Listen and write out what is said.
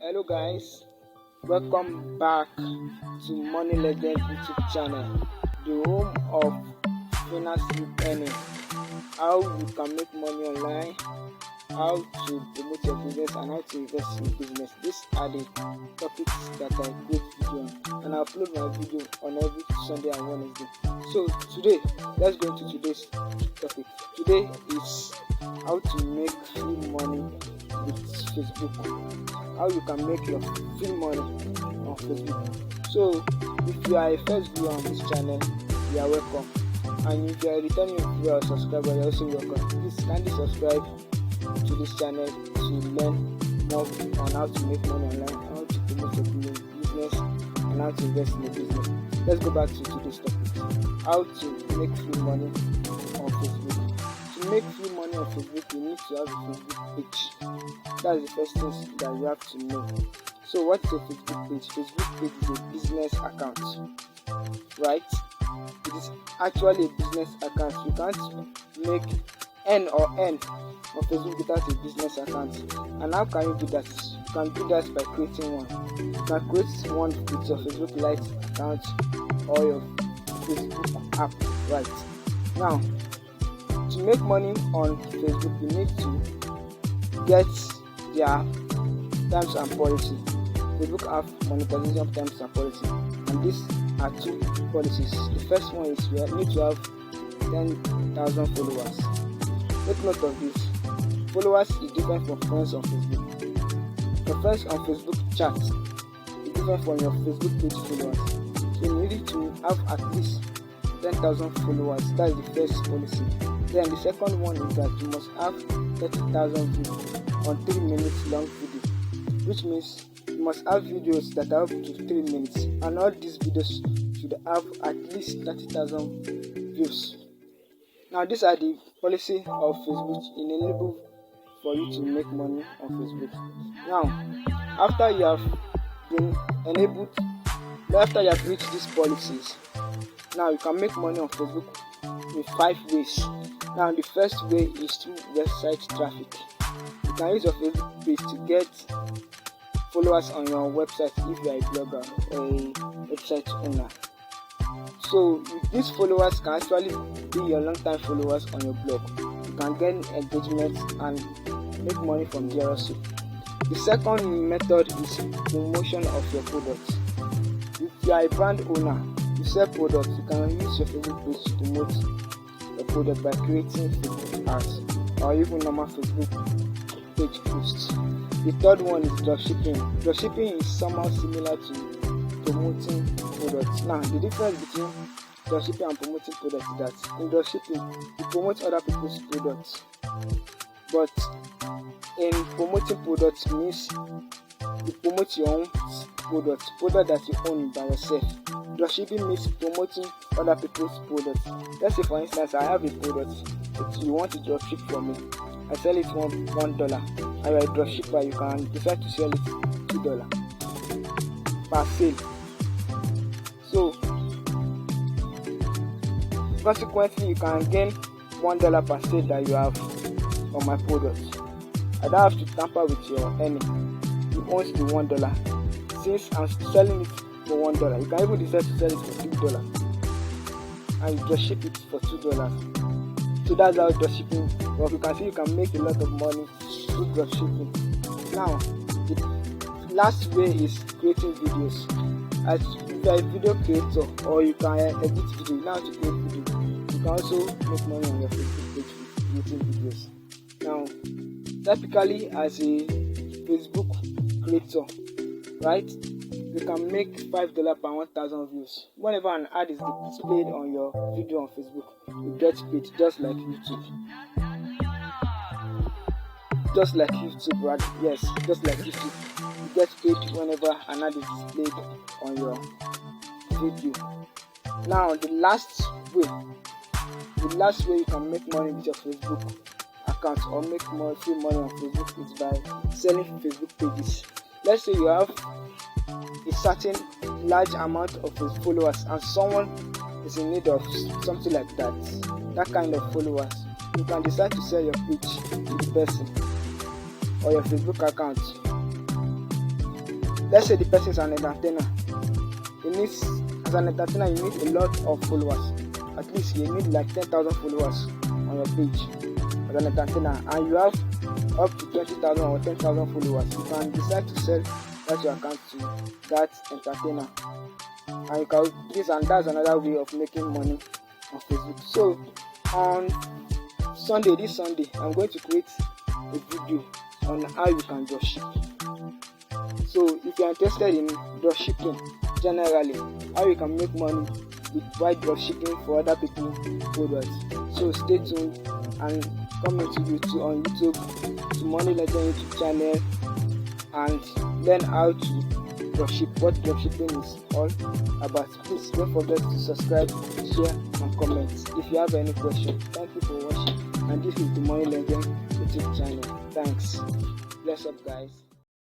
Hello guys, welcome back to Money Legend YouTube channel, the home of financial earning. How you can make money online, how to promote your business, and how to invest in business. These are the topics that I create video on, and I upload my video on every Sunday and Wednesday. So today, let's go into today's topic. Today is how to make free money with Facebook. How you can make your free money on Facebook. So if you are a first viewer on this channel, you are welcome. And if you are a returning viewer or subscriber, you are also welcome. Please kindly subscribe to this channel to learn more on how to make money online, how to promote your business, and how to invest in the business. Let's go back to today's topic. How to make free money on Facebook. To make free money on Facebook, you need to have a Facebook page. That's the first thing that you have to know. So what is a Facebook page? Facebook page is a business account, right? It is actually a business account. You can't make N or N on Facebook without a business account. And how can you do that? You can do that by creating one. You can create one with your Facebook Lite account or your Facebook app, right? Now, to make money on Facebook, you need to get their terms and policy. Facebook have monetization terms and policy, and these are two policies. The first one is you need to have 10,000 followers. Take note of this. Followers is different from friends on Facebook. Your friends on Facebook chat is different from your Facebook page followers. So you need to have at least 10,000 followers. That is the first policy. Then the second one is that you must have 30,000 views on 3 minutes long video, which means you must have videos that are up to 3 minutes, and all these videos should have at least 30,000 views. Now these are the policy of Facebook enable for you to make money on Facebook. Now after you have been enabled, after you have reached these policies, now you can make money on Facebook in 5 ways. Now the first way is through website traffic. You can use your Facebook page to get followers on your website if you are a blogger or a website owner. So these followers can actually be your long-time followers on your blog. You can gain engagement and make money from there also. The second method is promotion of your products. If you are a brand owner, you sell products, you can use your Facebook page to promote your product by creating Facebook ads or even normal Facebook page posts. The third one is dropshipping. Dropshipping is somehow similar to promoting products. Now, the difference between dropshipping and promoting products is that in dropshipping, you promote other people's products, but in promoting products means you promote your own product that you own by yourself. Dropshipping means promoting other people's products. Let's say, for instance, I have a product that you want to dropship for me. I sell it for $1, and you are a dropshipper, you can decide to sell it $2 per sale. So consequently, you can gain $1 per sale that you have on my product. I don't have to tamper with your earning. You own the $1. Since I'm selling it for $1, you can even decide to sell it for $3 and you just ship it for $2. So that's how dropshipping works. You can see you can make a lot of money through dropshipping. Now, the last way is creating videos. As if you are a video creator or you can edit video, now to create video, you can also make money on your Facebook page with creating videos. Now, typically as a Facebook creator, right, you can make $5 per 1,000 views. Whenever an ad is displayed on your video on Facebook, you get paid just like YouTube. Just like YouTube, right? Yes, just like YouTube. You get paid whenever an ad is displayed on your video. Now, the last way you can make money with your Facebook account or make more free money on Facebook is by selling Facebook pages. Let's say you have a certain large amount of followers and someone is in need of something like that kind of followers. You can decide to sell your page to the person or your Facebook account let's say the person is an entertainer. He needs, as an entertainer, you need a lot of followers. At least you need like 10,000 followers on your page as an entertainer, and you have up to 20,000 or 10,000 followers. You can decide to sell that your account to that entertainer, and you can this, and that's another way of making money on Facebook. So on this Sunday, I'm going to create a video on how you can dropship. So if you are interested in dropshipping generally, how you can make money while dropshipping for other people's products, so stay tuned and come into YouTube to Money Legend YouTube channel and learn how to dropship, what dropshipping is all about. Please don't forget to subscribe, share and comment if you have any question. Thank you for watching, and this is the Money Legend YouTube channel. Thanks. Bless up, guys.